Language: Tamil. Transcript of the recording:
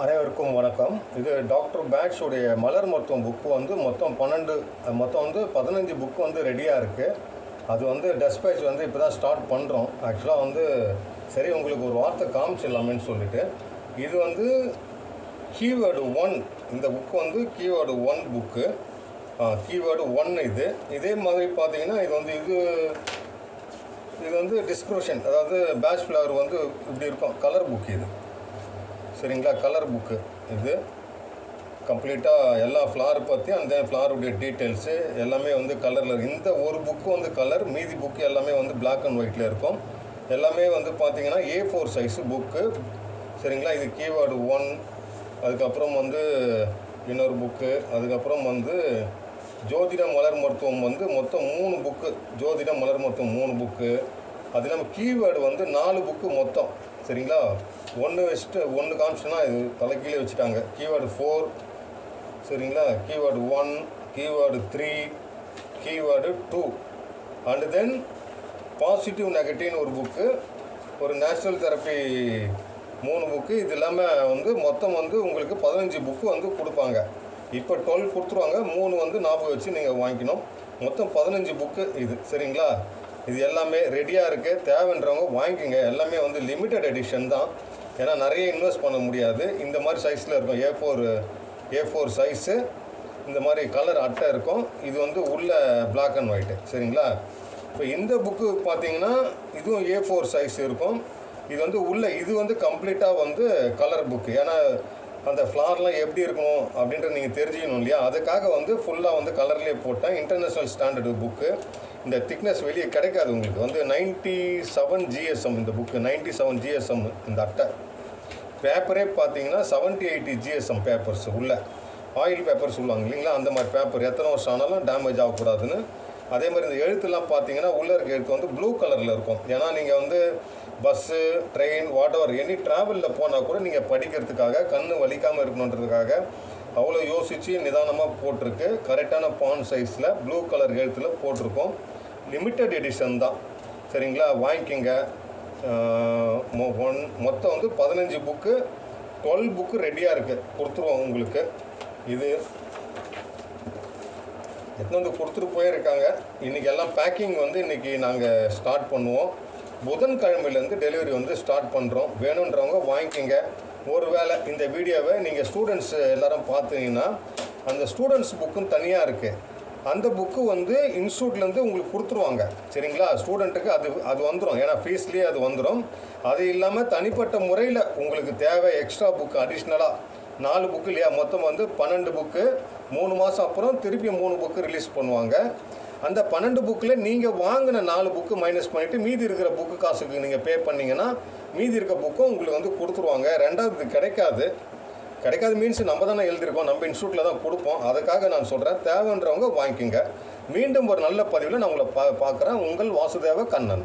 அனைவருக்கும் வணக்கம். இது டாக்டர் பேட்ச் உடைய மலர் மருத்துவம் புக்கு வந்து மொத்தம் 15 புக்கு வந்து ரெடியாக இருக்குது. அது வந்து டெஸ்பேச் வந்து இப்போ தான் ஸ்டார்ட் பண்ணுறோம். ஆக்சுவலாக வந்து சரி உங்களுக்கு ஒரு வார்த்தை காமிச்சிடலாமேன்னு சொல்லிட்டு இது வந்து கீவேர்டு 1. இந்த புக்கு வந்து கீவேர்டு 1 புக்கு. கீவேர்டு 1 இதே மாதிரி பார்த்தீங்கன்னா இது வந்து டிஸ்கிரிப்ஷன், அதாவது பேட்ச் ஃப்ளவர் வந்து இப்படி இருக்கும். கலர் புக் இது, சரிங்களா? கலர் புக்கு இது கம்ப்ளீட்டாக எல்லா ஃப்ளார் பற்றி அந்த ஃப்ளாருடைய டீட்டெயில்ஸு எல்லாமே வந்து கலரில். இந்த ஒரு புக்கு வந்து கலர், மீதி புக்கு எல்லாமே வந்து பிளாக் அண்ட் ஒயிட்டில் இருக்கும். எல்லாமே வந்து பார்த்திங்கன்னா A4 சைஸு புக்கு, சரிங்களா? இது கீவேர்டு 1. அதுக்கப்புறம் வந்து இன்னொரு புக்கு, அதுக்கப்புறம் வந்து ஜோதிட மலர் மருத்துவம் வந்து மொத்தம் 3 புக்கு. ஜோதிட மலர் மருத்துவம் 3 புக்கு. அது இல்லாமல் கீவேர்டு வந்து 4 புக்கு மொத்தம், சரிங்களா? 1 வச்சுட்டு 1 காமிச்சுன்னா இது தலைக்கீழே வச்சுட்டாங்க. கீவேர்டு 4, சரிங்களா? Keyword 1, keyword 3, keyword 2 and then positive நெகட்டிவ்னு ஒரு புக்கு, ஒரு நேச்சுரல் தெரப்பி 3 புக்கு. இது இல்லாமல் வந்து மொத்தம் வந்து உங்களுக்கு 15 புக்கு வந்து கொடுப்பாங்க. இப்போ 12 கொடுத்துருவாங்க, 3 வந்து ஞாபகம் வச்சு நீங்கள் வாங்கிக்கணும். மொத்தம் 15 புக்கு இது, சரிங்களா? இது எல்லாமே ரெடியாக இருக்குது. தேவைன்றவங்க வாங்கிக்கோங்க. எல்லாமே வந்து லிமிட்டட் எடிஷன் தான், ஏன்னா நிறைய இன்வெஸ்ட் பண்ண முடியாது. இந்த மாதிரி சைஸில் இருக்கும். A4 சைஸு, இந்த மாதிரி கலர் அட்டை இருக்கும். இது வந்து உள்ள பிளாக் அண்ட் ஒயிட்டு, சரிங்களா? இப்போ இந்த புக்கு பார்த்தீங்கன்னா இதுவும் A4 சைஸ் இருக்கும். இது வந்து இது வந்து கம்ப்ளீட்டாக வந்து கலர் புக்கு. ஏன்னா அந்த ஃப்ளார்லாம் எப்படி இருக்கணும் அப்படின்றது நீங்கள் தெரிஞ்சுக்கணும் இல்லையா? அதுக்காக வந்து ஃபுல்லாக வந்து கலர்லேயே போட்டேன். International standard book. இந்த திக்னஸ் வெளியே கிடைக்காது உங்களுக்கு. வந்து 97 GSM இந்த புக்கு, 97 GSM இந்த அட்டை. பேப்பரே பார்த்தீங்கன்னா 70-80 GSM பேப்பர்ஸ் உள்ள ஆயில் பேப்பர் சொல்லுவாங்க இல்லைங்களா? அந்த மாதிரி பேப்பர் எத்தனை வருஷம் ஆனாலும் டேமேஜ் ஆகக்கூடாதுன்னு. அதே மாதிரி இந்த எழுத்துலாம் பார்த்தீங்கன்னா உள்ளே இருக்க எழுத்து வந்து ப்ளூ கலரில் இருக்கும். ஏன்னா நீங்கள் வந்து பஸ்ஸு, ட்ரெயின், வாட்டவர் எனி ட்ராவலில் போனால் கூட நீங்கள் படிக்கிறதுக்காக கண் வலிக்காமல் இருக்கணுன்றதுக்காக அவ்வளோ யோசித்து நிதானமாக போட்டிருக்கு. கரெக்டான பான் சைஸில் ப்ளூ கலர் எழுத்தில் போட்டிருக்கோம். லிமிட்டட் எடிஷன் தான், சரிங்களா? வாங்கிக்கோங்க. மொத்தம் வந்து 15 புக்கு, 12 புக்கு ரெடியாக இருக்குது. கொடுத்துருவோம் உங்களுக்கு. இது எத்தனை வந்து கொடுத்துட்டு போயிருக்காங்க. இன்றைக்கி எல்லாம் பேக்கிங் வந்து இன்றைக்கி நாங்கள் ஸ்டார்ட் பண்ணுவோம். புதன்கிழமையிலேருந்து டெலிவரி வந்து ஸ்டார்ட் பண்ணுறோம். வேணுன்றவங்க வாங்கிக்கோங்க. ஒரு வேளை இந்த வீடியோவை நீங்கள் ஸ்டூடெண்ட்ஸ் எல்லோரும் பார்த்தீங்கன்னா அந்த ஸ்டூடெண்ட்ஸ் புக்குன்னு தனியாக இருக்குது. அந்த புக்கு வந்து இன்ஸ்டியூட்லேருந்து உங்களுக்கு கொடுத்துருவாங்க, சரிங்களா? ஸ்டூடெண்ட்டுக்கு அது வந்துடும், ஏன்னா ஃபீஸ்லேயே அது வந்துடும். அது இல்லாமல் தனிப்பட்ட முறையில் உங்களுக்கு தேவை எக்ஸ்ட்ரா புக்கு அடிஷ்னலாக 4 புக்கு இல்லையா? மொத்தம் வந்து 12 புக்கு. 3 மாதம் அப்புறம் திருப்பி 3 புக்கு ரிலீஸ் பண்ணுவாங்க. அந்த 12 புக்கில் நீங்கள் வாங்கின 4 புக்கு மைனஸ் பண்ணிவிட்டு மீதி இருக்கிற புக்கு காசுக்கு நீங்கள் பே பண்ணிங்கன்னா மீதி இருக்க புக்கும் உங்களுக்கு வந்து கொடுத்துருவாங்க. ரெண்டாவது கிடைக்காது மீன்ஸ் நம்ம தானே எழுதியிருக்கோம், நம்ம இன்ஸ்டியூட்டில் தான் கொடுப்போம். அதுக்காக நான் சொல்கிறேன், தேவைன்றவங்க வாங்கிக்கோங்க. மீண்டும் ஒரு நல்ல பதிவில் நான் உங்களை பார்க்குறேன். உங்கள் வாசுதேவ கண்ணன்.